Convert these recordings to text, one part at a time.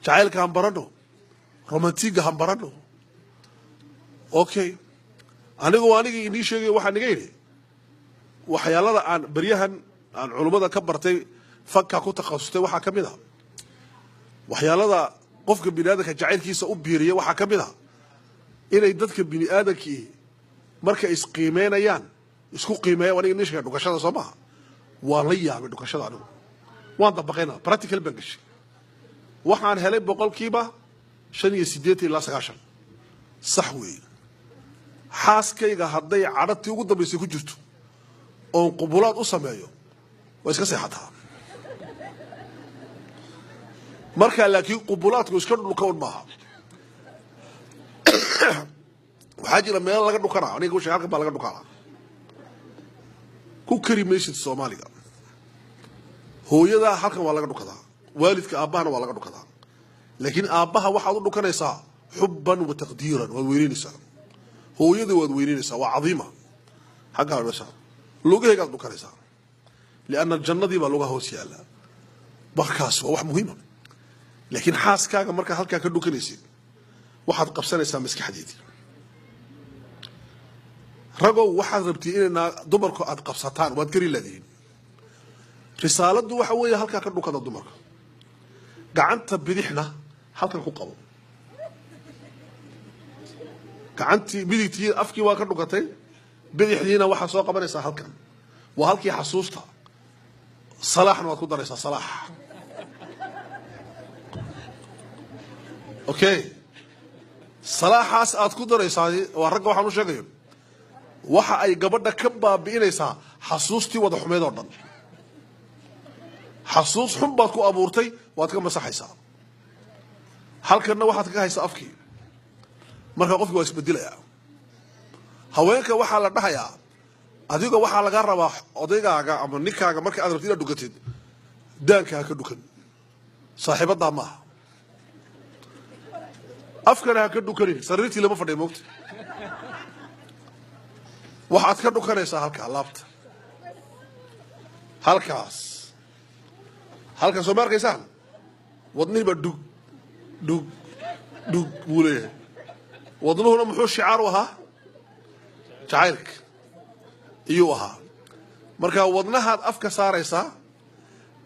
jacaylka han barano romantiga han barano okay anigii inii sheegay waxaan niga yidhi waxyaalada aan baryahan aan culimada ka bartay fakka ku takhasustay waxaa ka mid ah waxyaalada qofka bini'aadamka jacaylkiisa u biiriya waxaa ka mid ah inay dadka bini'aadamkii marka isqiimeynayaan isku qiimeeyaan aniga inii sheegay dhukashada soo maaha waan la yaabay dhukashada anigu waan dabaqaynaa practical baan gashay waxaan helay boqolkiiba 85 ilaa 90 sax weeye xaaskayga hadday cadhatii ugu dambaysay ku jirto oon qubulaad u sameeyo way iska seexataa markaa laakiin qubulaadku iska dhulkoon maaha waxaa jira meel laga dhukanaa aniga u sheeg halkan baa laga dhukanaa ku kari maysid soomaaliga hooyada halkan waa laga dhukadaa waalidka aabbahana waa laga dhukadaa laakiin aabbaha waxaad u dhukanaysaa xubban wa taqdiiran waad weynaynaysaa hooyada waad weynaynaysaa waa cadiima xaggaa meesha lugahaygaad dhukanaysaa lianna jannadii baa lugaha hoos yaalla markaas waa wax muhiima laakiin xaaskaaga markaa halkaa ka dhukanaysid waxaad qabsanaysaa maskaxdeedii ragow waxaad rabtay inay dumarku aad qabsataan waad gari laadihiin risaaladdu waxa weeye halkaa ka dhukada dumarka gacanta bidixna halkan ku qabo gacantii midigtii afkii waa ka dhukatay bidixdiina waxaa soo qabanaysaa halkan waa halkii xasuusta salaaxna waad ku daraysaa salaax okay salaaxaas aad ku daraysaa waa ragga waxaan u sheegayo waxa ay gabadha ka baabi'inaysaa xasuustii wada xumeed oo dhan xasuus xun baad ku abuurtay waad ka masaxaysaa halkanna waxaad ka haysaa afkii marka qofkii waa isbedelayaa haweenka waxaa la dhahayaa adiga waxaa laga rabaa odaygaaga ama ninkaaga marka aad rabtid inaad dhukatid daanka ha ka dhukan saaxiibadaa maaha afkana ha ka dhukanin sariirtii lama fadhiya moogta waxaad ka dhukanaysaa halkaa laabta halkaas halkan soo ma arkaysaan wadnihii baa dhug dhug dhug buu leeyahay wadnuhuna muxuu shicaar u ahaa jacaylka iyuu ahaa marka wadnahaad afka saaraysaa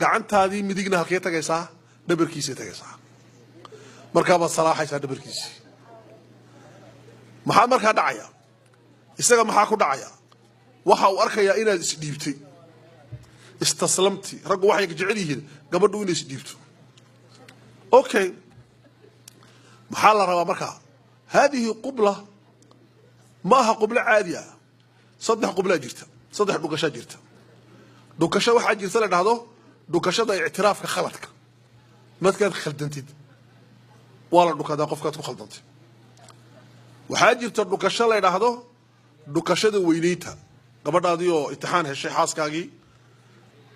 gacantaadii midigna halkee tagaysaa dhabarkiisay tagaysaa markaabaad salaaxaysaa dhabarkiisii maxaa markaa dhacaya isaga maxaa ku dhacaya waxa uu arkayaa inaad isdhiibtay istaslamti raggu waxay jecel yihiin gabadhu inay isdhiibto okay maxaa la rabaa markaa هذه قبلة ما ها قبلة عادية صدح قبلة جرتا صدح دوكشة جرتا دوكشة واحد جرتا لنا هذا دوكشة ده اعتراف كخلتك ما كانت خلدنتي ولا دوكا ده قفكات خلدنتي واحد جرتا دوكشة لنا هذا دوكشة ده وينيتها قبل هذا يو امتحان هالشيء حاس كاجي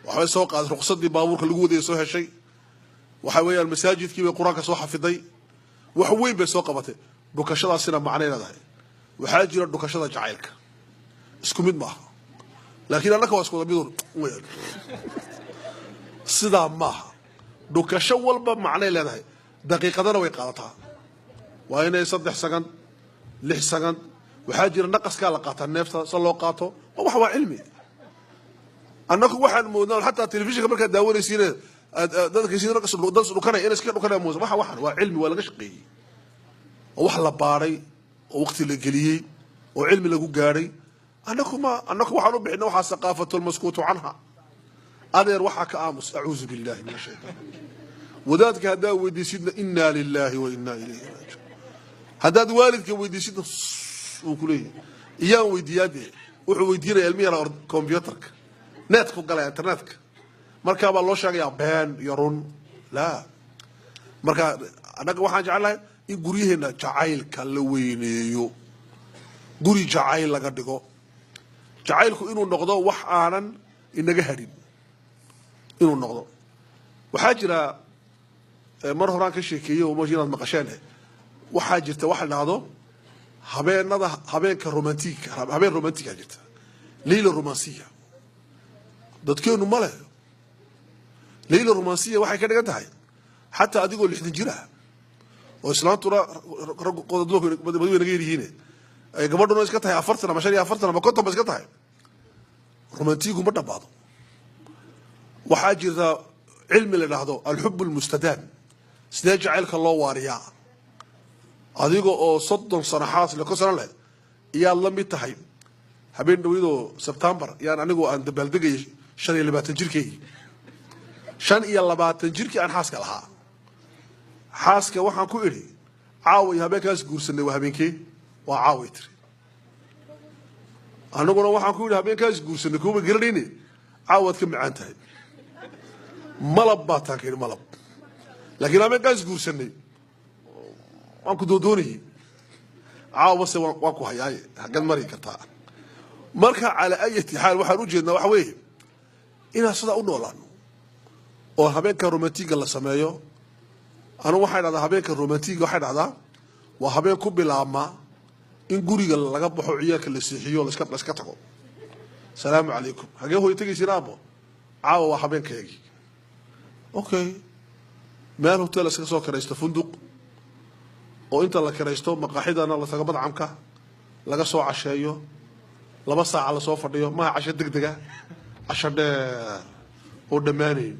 وحوي سوق على رخصة دي بابور كل يسوي هالشيء وحوي المساجد كي القرآن كسوح حفظي وحوي بسوق قبته dhukashadaasina macnay leedahay waxaa jira dhukashada jacaylka isku mid maaha laakiin annaka waa isku mid sidaa maaha dhukasho walba macnay leedahay daqiiqadana way qaadataa waa inay 3 second 6 second waxaa jira naqaskaa la qaataa neefta si loo qaato wax waa cilmi annaku waxaan moodnaa xataa telefishinka markaa daawanaysiin dadka sidoo naqas dhukanay in iska dhukanay moosa waxaan waa cilmi waa laga shaqeeyay wax la baaray oo waqti la geliyay oo cilmi lagu gaaray annaku waxaan u bixinaa waxa saqaafatul maskuutu canha adeer waxa ka aamus a'uuzu billahi min shaytaan wadaadka hadaa weydiisidna inna lillahi wa inna ilayhi raaji'uun hadaad waalidka weydiisidna uu kuleeyahay iyaan weydiyaade wuxuu weydiinaya ilmihiisa computerka net ku galay internetka marka baa loo sheegayaa been iyo run la marka annaga waxaan jecelahay in guryaheena jacaylka la weyneeyo guri jacayl laga dhigo jacaylku inuu noqdo wax aanan inaga hadhin inuu noqdo waxaa jira mar horaan ka sheekeeyay oo inaad maqasheen waxaa jirta wax la dhahdo habeenka romantiga habeen romantiga jirta leyla romansiya dadkeenu male leyla romansiya waxay ka dhigan tahay حتى أديكو اللي حدين جيرها وإسلام ترى قدوك بدوي نغير هنا قبضنا إسكتها أفرتنا مشاري أفرتنا ما كنتم إسكتها رومانتيكو مرة بعض وحاجة ذا علم اللي هذا الحب المستدام سنجع عليك الله واريا أديكو صدق صراحات اللي كسر له يا الله متحي habeen dhawido September yaan anigu aan dabaaldegay 25 jirkay 25 jirkii aan xaaska lahaa xaaska waxaan ku iri caaway habeenkaas guursanay waa habeenkii waa caaway tiri aniguna waxaan ku iri habeenkaas guursanay kuuba garanayni caawad ka macaan tahay malab baa taakay malab laakiin habeenkaas guursanay waan ku doodoonay caawase waan ku hayaay hagan mari kartaa marka على أي حال waxaan u jeednaa waxa weeye inaan sida u noolaano oo habeenka romantiga la sameeyo anu waxay dhahdaa habeenka romantiga waxay dhahdaa waa habeen ku bilaabma in guriga laga baxo ciyaalka la siixiyo la iska tago salaamu calaykum hagee hooyo tagaysiin aabo caawa waa habeenkeygii okay meel hotel iska soo karaysto funduq oo inta la karaysto maqaaxidana la tago madcamka laga soo casheeyo laba saac la soo fadhiyo ma casho degdega casho dheer oo dhamaanay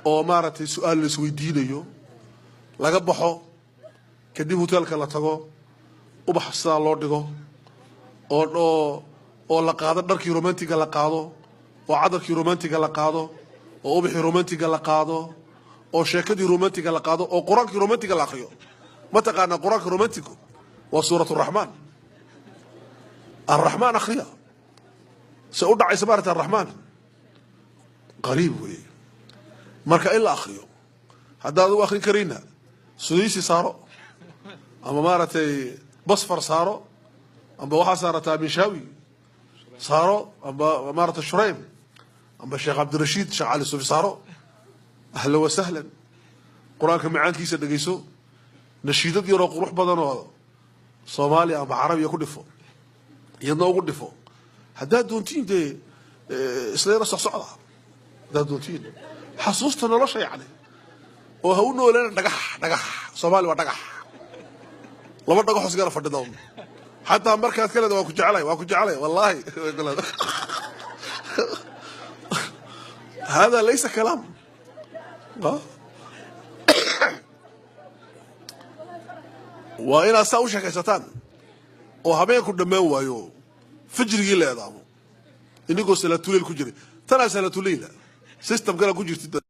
oo maaragtay su'aal la isweydiinayo laga baxo kadib hotelka la tago ubax saa loo dhigo oo la qaado dharkii romantiga la qaado oo cadarkii romantiga la qaado oo ubaxii romantiga la qaado oo sheekadii romantiga la qaado oo quraankii romantiga la akhriyo ma taqaana quraanka romantigu waa suuratul raxmaan الرحمن أخريا سأودع عسبارة الرحمن قريب وي مركا إلا أخريو هذا هو أخري كرينا سويسي صاروا أما مارتي بصفر صاروا أما واحد صارت مشاوي صاروا أما مارت الشريم أما الشيخ عبد الرشيد شيخ علي الصوفي صاروا أهلا وسهلا قرآن معان كيسة دقيسو نشيدت يروق روح بدن صومالي أما عربي يكون فوق يدنا ugu dhifo hadaa doontiin de isleena socda hadaa doontiin xasuusta nolosha yaani oo ha u noolaan dhagax Soomaali waa dhagax laba dhagax isgaar fadhido hatta markaad kale waa ku jeclay wallahi هذا ليس كلام وإن أساوي شكاستان oo habeenku dhamaan waayo fajrigii leedaamo inagoo salaatuleel ku jiray tana salaatuleel system kala ku jirtay